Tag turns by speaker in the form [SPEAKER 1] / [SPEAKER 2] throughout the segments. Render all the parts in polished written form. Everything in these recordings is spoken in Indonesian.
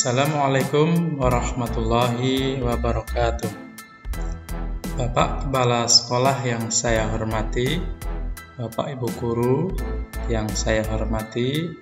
[SPEAKER 1] Assalamualaikum warahmatullahi wabarakatuh. Bapak Kepala Sekolah yang saya hormati, Bapak Ibu Guru yang saya hormati,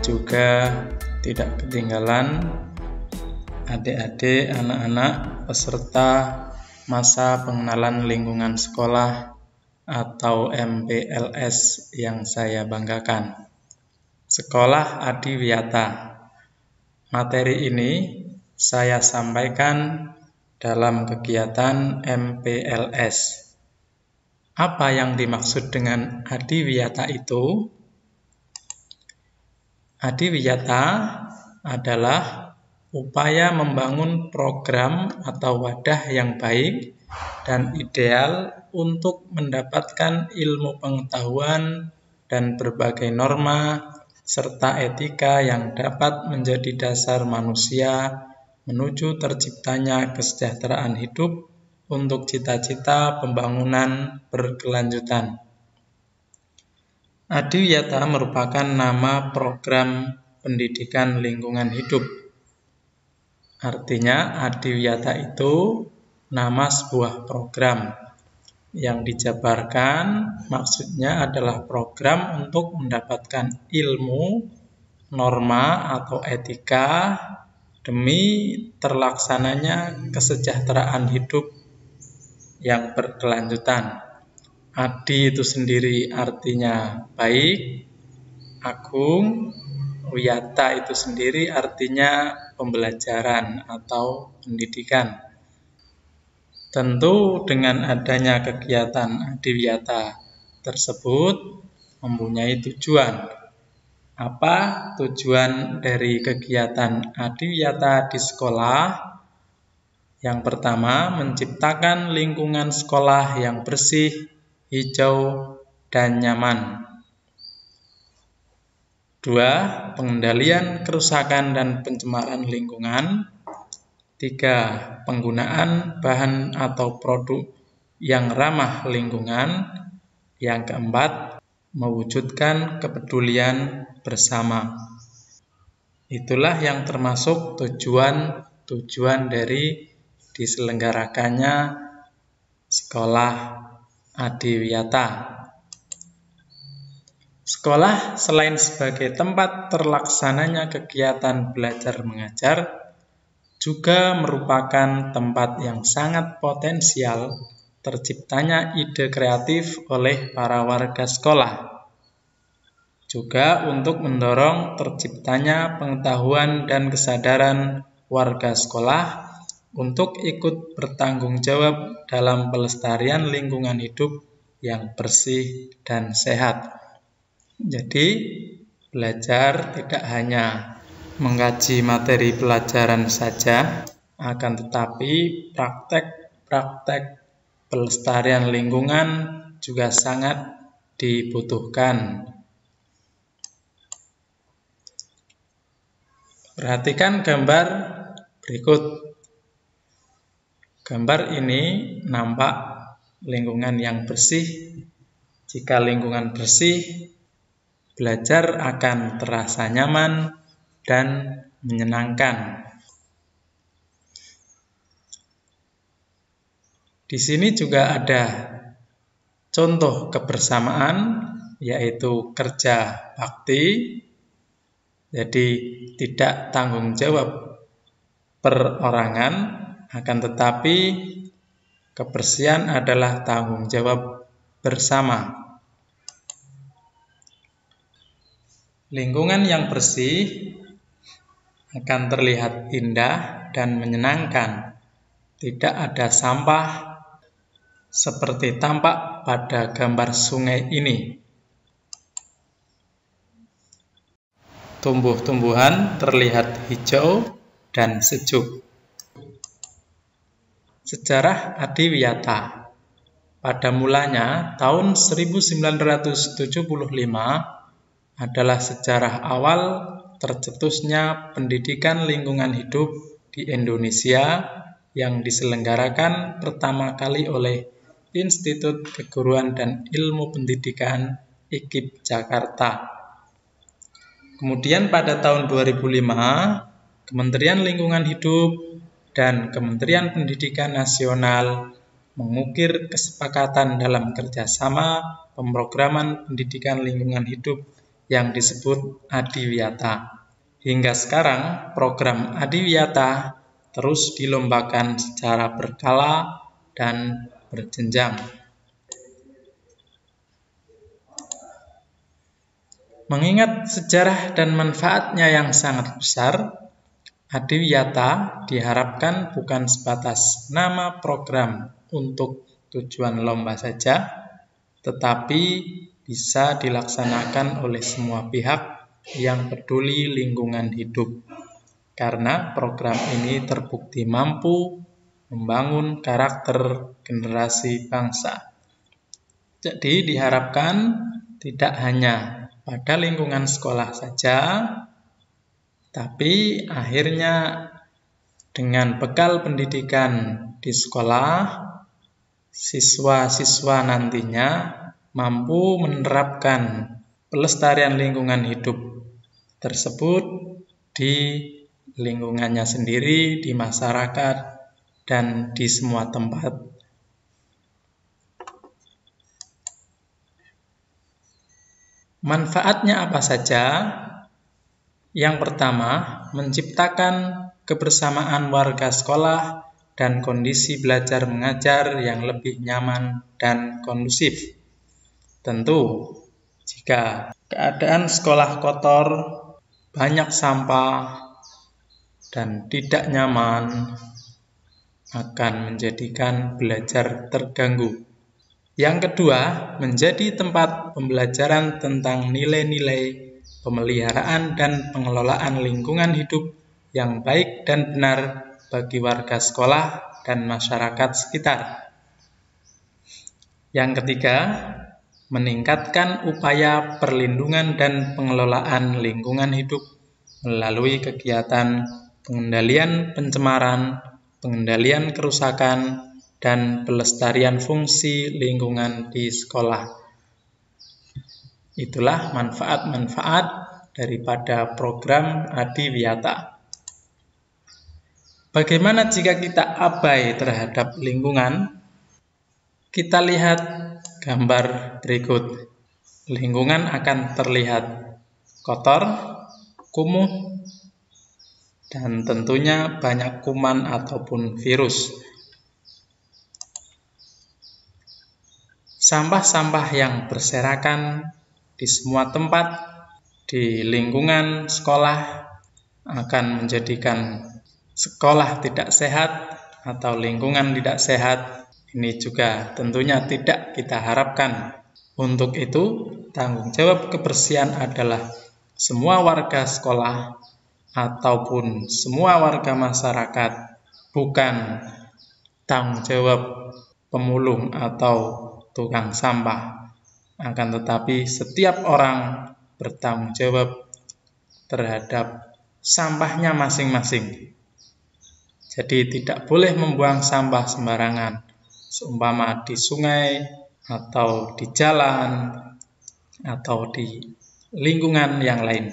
[SPEAKER 1] juga tidak ketinggalan adik-adik, anak-anak peserta masa pengenalan lingkungan sekolah atau MPLS yang saya banggakan. Sekolah Adiwiyata. Materi ini saya sampaikan dalam kegiatan MPLS. Apa yang dimaksud dengan Adiwiyata itu? Adiwiyata adalah upaya membangun program atau wadah yang baik dan ideal untuk mendapatkan ilmu pengetahuan dan berbagai norma serta etika yang dapat menjadi dasar manusia menuju terciptanya kesejahteraan hidup untuk cita-cita pembangunan berkelanjutan. Adiwiyata merupakan nama program pendidikan lingkungan hidup. Artinya, Adiwiyata itu nama sebuah program yang dijabarkan, maksudnya adalah program untuk mendapatkan ilmu, norma atau etika demi terlaksananya kesejahteraan hidup yang berkelanjutan. Adi itu sendiri artinya baik, agung, wiyata itu sendiri artinya pembelajaran atau pendidikan. Tentu dengan adanya kegiatan Adiwiyata tersebut mempunyai tujuan. Apa tujuan dari kegiatan Adiwiyata di sekolah? Yang pertama, menciptakan lingkungan sekolah yang bersih, hijau, dan nyaman. 2. Pengendalian kerusakan dan pencemaran lingkungan. 3. Penggunaan bahan atau produk yang ramah lingkungan. Yang keempat, mewujudkan kepedulian bersama. Itulah yang termasuk tujuan dari diselenggarakannya sekolah Adiwiyata. Sekolah selain sebagai tempat terlaksananya kegiatan belajar mengajar, juga merupakan tempat yang sangat potensial terciptanya ide kreatif oleh para warga sekolah. Juga untuk mendorong terciptanya pengetahuan dan kesadaran warga sekolah untuk ikut bertanggung jawab dalam pelestarian lingkungan hidup yang bersih dan sehat. Jadi, belajar tidak hanya mengkaji materi pelajaran saja, akan tetapi praktek pelestarian lingkungan juga sangat dibutuhkan. Perhatikan gambar berikut. Gambar ini nampak lingkungan yang bersih. Jika lingkungan bersih, belajar akan terasa nyaman dan menyenangkan. Di sini juga ada contoh kebersamaan, yaitu kerja bakti. Jadi tidak tanggung jawab perorangan, akan tetapi kebersihan adalah tanggung jawab bersama. Lingkungan yang bersih akan terlihat indah dan menyenangkan. Tidak ada sampah seperti tampak pada gambar sungai ini. Tumbuh-tumbuhan terlihat hijau dan sejuk. Sejarah Adiwiyata. Pada mulanya tahun 1975 adalah sejarah awal tercetusnya pendidikan lingkungan hidup di Indonesia yang diselenggarakan pertama kali oleh Institut Keguruan dan Ilmu Pendidikan IKIP Jakarta. Kemudian pada tahun 2005 Kementerian Lingkungan Hidup dan Kementerian Pendidikan Nasional mengukir kesepakatan dalam kerjasama pemrograman pendidikan lingkungan hidup yang disebut Adiwiyata. Hingga sekarang, program Adiwiyata terus dilombakan secara berkala dan berjenjang. Mengingat sejarah dan manfaatnya yang sangat besar, Adiwiyata diharapkan bukan sebatas nama program untuk tujuan lomba saja, tetapi bisa dilaksanakan oleh semua pihak yang peduli lingkungan hidup. Karena program ini terbukti mampu membangun karakter generasi bangsa. Jadi diharapkan tidak hanya pada lingkungan sekolah saja, tapi akhirnya dengan bekal pendidikan di sekolah, siswa-siswa nantinya mampu menerapkan pelestarian lingkungan hidup tersebut di lingkungannya sendiri, di masyarakat, dan di semua tempat. Manfaatnya apa saja? Yang pertama, menciptakan kebersamaan warga sekolah dan kondisi belajar mengajar yang lebih nyaman dan kondusif. Tentu, jika keadaan sekolah kotor, banyak sampah, dan tidak nyaman, akan menjadikan belajar terganggu. Yang kedua, menjadi tempat pembelajaran tentang nilai-nilai pemeliharaan dan pengelolaan lingkungan hidup yang baik dan benar bagi warga sekolah dan masyarakat sekitar. Yang ketiga, meningkatkan upaya perlindungan dan pengelolaan lingkungan hidup melalui kegiatan pengendalian pencemaran, pengendalian kerusakan, dan pelestarian fungsi lingkungan di sekolah. Itulah manfaat-manfaat daripada program Adiwiyata. Bagaimana jika kita abai terhadap lingkungan? Kita lihat gambar berikut. Lingkungan akan terlihat kotor, kumuh, dan tentunya banyak kuman ataupun virus. Sampah-sampah yang berserakan di semua tempat di lingkungan sekolah akan menjadikan sekolah tidak sehat atau lingkungan tidak sehat. Ini juga tentunya tidak kita harapkan. Untuk itu, tanggung jawab kebersihan adalah semua warga sekolah ataupun semua warga masyarakat, bukan tanggung jawab pemulung atau tukang sampah. Akan tetapi setiap orang bertanggung jawab terhadap sampahnya masing-masing. Jadi tidak boleh membuang sampah sembarangan, seumpama di sungai atau di jalan atau di lingkungan yang lain.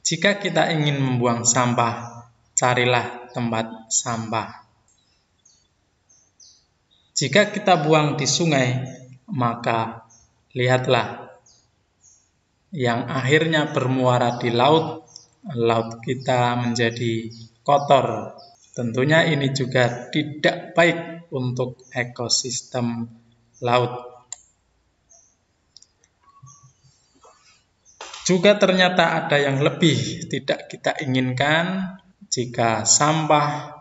[SPEAKER 1] Jika kita ingin membuang sampah, carilah tempat sampah. Jika kita buang di sungai, maka lihatlah yang akhirnya bermuara di laut, laut kita menjadi kotor. Tentunya ini juga tidak baik untuk ekosistem laut. Juga ternyata ada yang lebih tidak kita inginkan jika sampah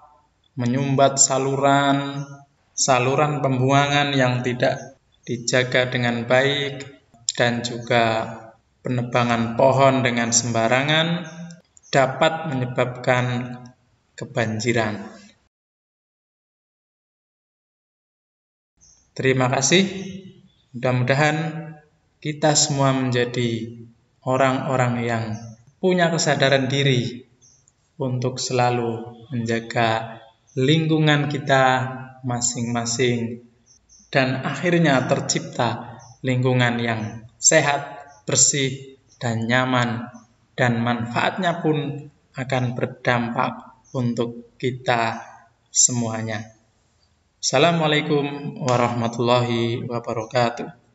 [SPEAKER 1] menyumbat saluran pembuangan yang tidak dijaga dengan baik, dan juga penebangan pohon dengan sembarangan dapat menyebabkan kebanjiran. Terima kasih. Mudah-mudahan kita semua menjadi orang-orang yang punya kesadaran diri untuk selalu menjaga lingkungan kita masing-masing, dan akhirnya tercipta lingkungan yang sehat, bersih, dan nyaman, dan manfaatnya pun akan berdampak untuk kita semuanya. Assalamualaikum warahmatullahi wabarakatuh.